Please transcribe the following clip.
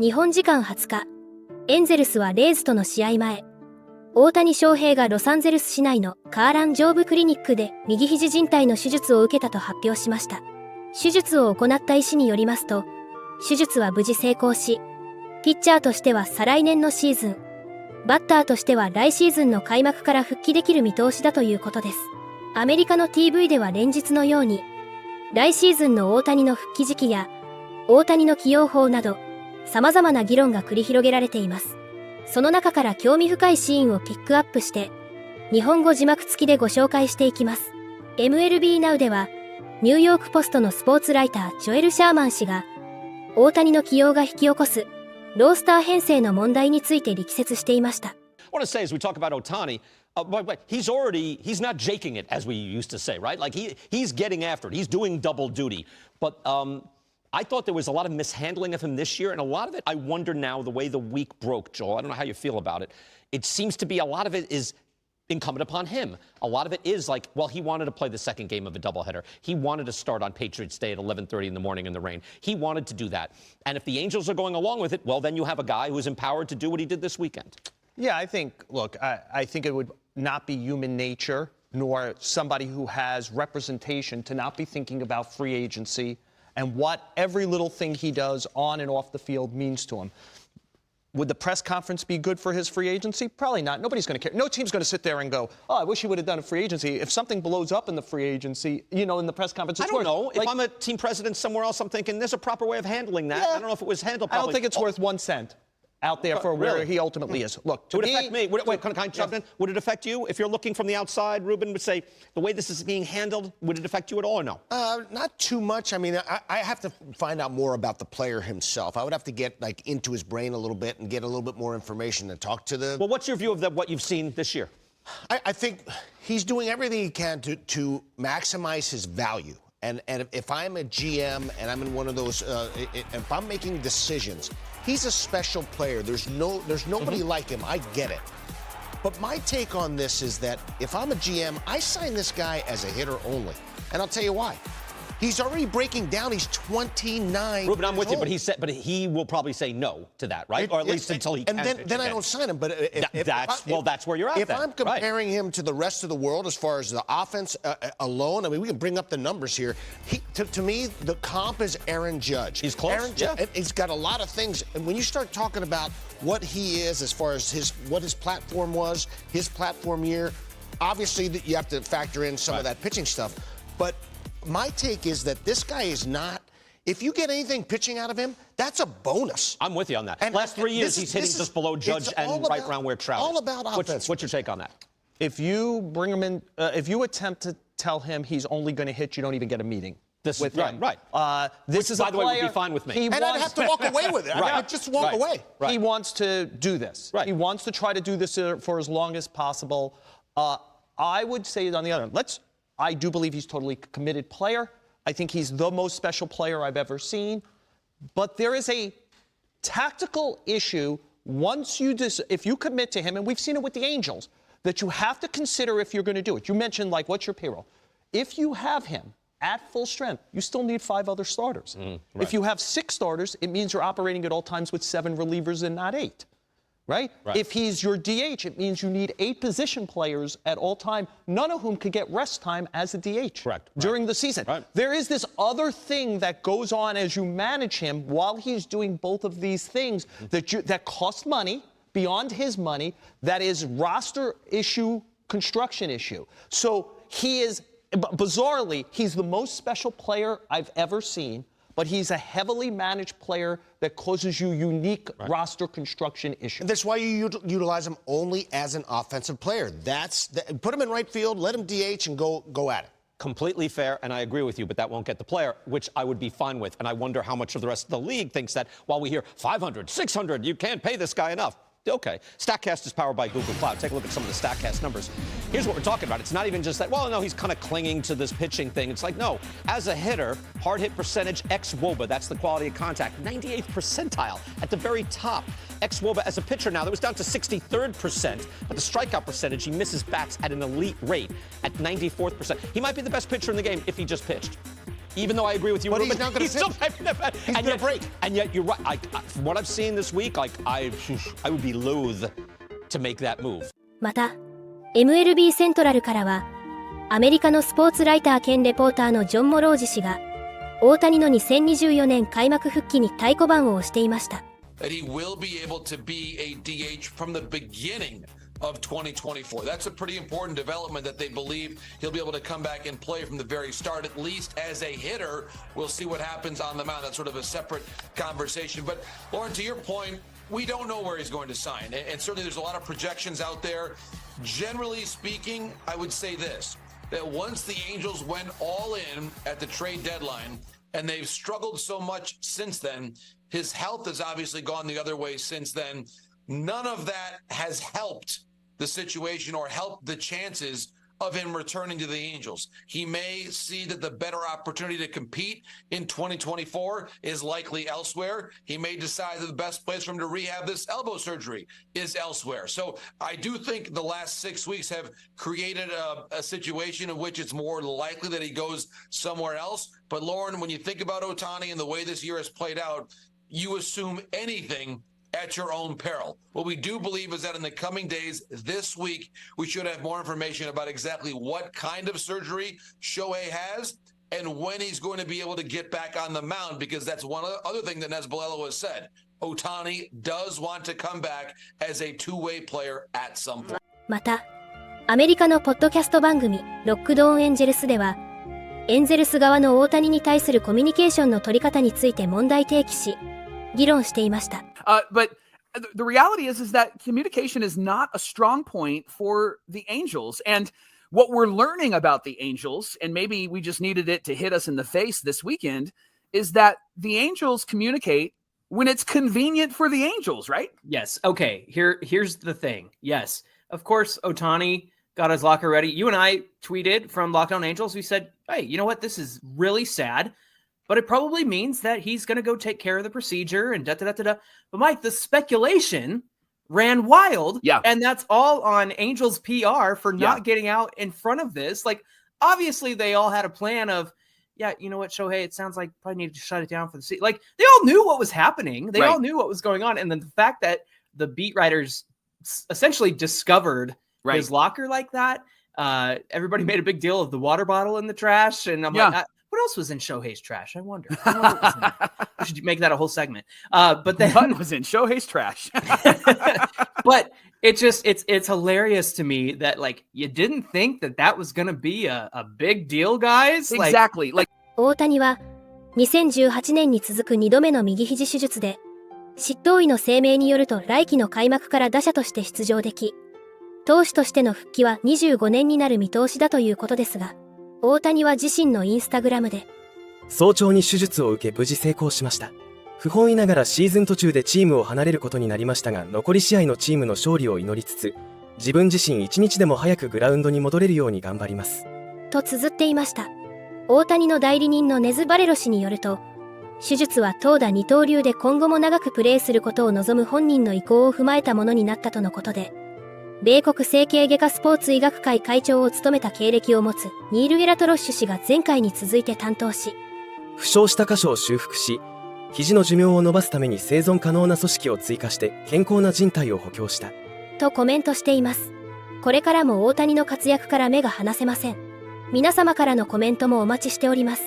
日本時間20日、エンゼルスはレイズとの試合前、大谷翔平がロサンゼルス市内のカーラン上部クリニックで右肘靭帯の手術を受けたと発表しました。手術を行った医師によりますと、手術は無事成功し、ピッチャーとしては再来年のシーズン、バッターとしては来シーズンの開幕から復帰できる見通しだということです。アメリカの TV では連日のように、来シーズンの大谷の復帰時期や、大谷の起用法など、様々な議論が繰り広げられています。その中から興味深いシーンをピックアップして、日本語字幕付きでご紹介していきます。MLB Now では、ニューヨークポストのスポーツライタージョエル・シャーマン氏が、大谷の起用が引き起こす、ロースター編成の問題について力説していました。I want to say as we talk about Ohtani, but he's not jaking it as we used to say, right? Like he's getting after it. He's doing double duty. But I thought there was a lot of mishandling of him this year, and a lot of it, I wonder now, the way the week broke, Joel, I don't know how you feel about it. It seems to be a lot of it is incumbent upon him. A lot of it is like, well, he wanted to play the second game of a doubleheader. He wanted to start on Patriots Day at 11:30 in the morning in the rain. He wanted to do that. And if the Angels are going along with it, well, then you have a guy who's empowered to do what he did this weekend. Yeah, I think it would not be human nature, nor somebody who has representation, to not be thinking about free agency and what every little thing he does on and off the field means to him. Would the press conference be good for his free agency? Probably not. Nobody's going to care. No team's going to sit there and go, oh, I wish he would have done a free agency. If something blows up in the free agency, in the press conference, it's I don't know. If I'm a team president somewhere else, I'm thinking there's a proper way of handling that. Yeah. I don't know if it was handled properly. I don't think it's worth 1 cent. Out there for where he ultimately is. Look, would it affect me? Would it affect you? If you're looking from the outside, Ruben would say, the way this is being handled, would it affect you at all or no? Not too much. I mean, I have to find out more about the player himself. I would have to get into his brain a little bit and get a little bit more information and talk to the... Well, what's your view of what you've seen this year? I think he's doing everything he can to maximize his value. And if I'm a GM and I'm in one of those, if I'm making decisions, he's a special player. There's nobody like him. I get it. But my take on this is that if I'm a GM, I sign this guy as a hitter only. And I'll tell you why. He's already breaking down. He's 29. Ruben, I'm with you, but he will probably say no to that, right? Or at least until he can. And then I don't sign him. But that's where you're at. If I'm comparing him to the rest of the world as far as the offense alone, I mean, we can bring up the numbers here. To me, the comp is Aaron Judge. He's close. He's got a lot of things. And when you start talking about what he is as far as what his platform was, his platform year, obviously you have to factor in some of that pitching stuff. But my take is that this guy is not. If you get anything pitching out of him, that's a bonus. I'm with you on that. Last 3 years, he's hitting just below Judge and right around where Trout is. All about offense. What's your take on that? If you bring him in, if you attempt to tell him he's only going to hit, you don't even get a meeting. With him. Right. This is by the way, would be fine with me. And I'd have to walk away with it. I'd just walk away. Right. He wants to do this. Right. He wants to try to do this for as long as possible. I would say on the other hand, I do believe he's a totally committed player. I think he's the most special player I've ever seen. But there is a tactical issue if you commit to him, and we've seen it with the Angels, that you have to consider if you're going to do it. You mentioned, what's your payroll? If you have him at full strength, you still need 5 other starters. Right. If you have 6 starters, it means you're operating at all times with 7 relievers and not 8. Right? If he's your DH, it means you need 8 position players at all time, none of whom could get rest time as a DH during the season. There is this other thing that goes on as you manage him while he's doing both of these things that cost money, beyond his money, that is roster issue, construction issue. So he is, bizarrely, he's the most special player I've ever seen. But he's a heavily managed player that causes you unique roster construction issues. That's why you utilize him only as an offensive player. Put him in right field, let him DH, and go at it. Completely fair, and I agree with you, but that won't get the player, which I would be fine with. And I wonder how much of the rest of the league thinks that while we hear 500, 600, you can't pay this guy enough. Okay, StatCast is powered by Google Cloud. Take a look at some of the StatCast numbers. Here's what we're talking about. It's not even just that, well, no, he's kind of clinging to this pitching thing. It's like, no, as a hitter, hard hit percentage ex-WOBA, that's the quality of contact, 98th percentile at the very top. Ex-WOBA as a pitcher now, that was down to 63rd%, but the strikeout percentage, he misses bats at an elite rate at 94th percent. He might be the best pitcher in the game if he just pitched. Even though I agree with you, But a little he's bit, not gonna still sit. He's and gonna yet, break. And yet, you're right. From what I've seen this week, I would be loath to make that move. また、MLB セントラルからは、アメリカのスポーツライター兼レポーターのジョン・モロージ氏が、大谷の2024年開幕復帰に太鼓判を押していました。That he will be able to be a DH from the beginning of 2024. That's a pretty important development that they believe he'll be able to come back and play from the very start, at least as a hitter. We'll see what happens on the mound. That's sort of a separate conversation. But Lauren, to your point, we don't know where he's going to sign. And certainly there's a lot of projections out there. Generally speaking, I would say this, that once the Angels went all in at the trade deadline, and they've struggled so much since then, his health has obviously gone the other way since then. None of that has helped the situation or helped the chances of him returning to the Angels. He may see that the better opportunity to compete in 2024 is likely elsewhere. He may decide that the best place for him to rehab this elbow surgery is elsewhere. So I do think the last 6 weeks have created a situation in which it's more likely that he goes somewhere else. But Lauren, when you think about Ohtani and the way this year has played out, you assume anything at your own peril. What we do believe is that in the coming days, this week, we should have more information about exactly what kind of surgery Shohei has and when he's going to be able to get back on the mound, because that's one other thing that Nesbalello has said. Ohtani does want to come back as a two-way player at some point. また、アメリカのポッドキャスト番組、ロックドーンエンジェルスでは、エンゼルス側の大谷に対するコミュニケーションの取り方について問題提起し、議論していました。But the reality is that communication is not a strong point for the Angels. And what we're learning about the Angels, and maybe we just needed it to hit us in the face this weekend, is that the Angels communicate when it's convenient for the Angels, right? Yes. Okay. Here's the thing. Yes. Of course, Ohtani got his locker ready. You and I tweeted from Lockdown Angels. We said, hey, you know what? This is really sad. But it probably means that he's going to go take care of the procedure and da-da-da-da-da. But Mike, the speculation ran wild. Yeah. And that's all on Angels PR for not getting out in front of this. Like, obviously they all had a plan of, yeah, you know what, Shohei, it sounds like probably need to shut it down for the season. Like, they all knew what was happening. They all knew what was going on. And then the fact that the beat writers essentially discovered his locker like that, everybody made a big deal of the water bottle in the trash. And I'm like, what else was in Shohei's trash? I wonder what was in there. We should make that a whole segment. But then what was in Shohei's trash? But it's hilarious to me that, like, you didn't think that was going to be a big deal, guys. Exactly. Like 大谷は2018年に続く2度目の右肘手術で、執刀医の声明によると来季の開幕から打者として出場でき、投手としての復帰は25年になる見通しだということですが、大谷は自身のインスタグラムで、早朝に手術を受け無事成功しました。不本意ながらシーズン途中でチームを離れることになりましたが、残り試合のチームの勝利を祈りつつ、自分自身一日でも早くグラウンドに戻れるように頑張ります。と綴っていました。大谷の代理人のネズ・バレロ氏によると、手術は投打二刀流で今後も長くプレーすることを望む本人の意向を踏まえたものになったとのことで、米国整形外科スポーツ医学会会長を務めた経歴を持つニール・ゲラトロッシュ氏が前回に続いて担当し、負傷した箇所を修復し、肘の寿命を伸ばすために生存可能な組織を追加して健康な人体を補強したとコメントしています。これからも大谷の活躍から目が離せません。皆様からのコメントもお待ちしております。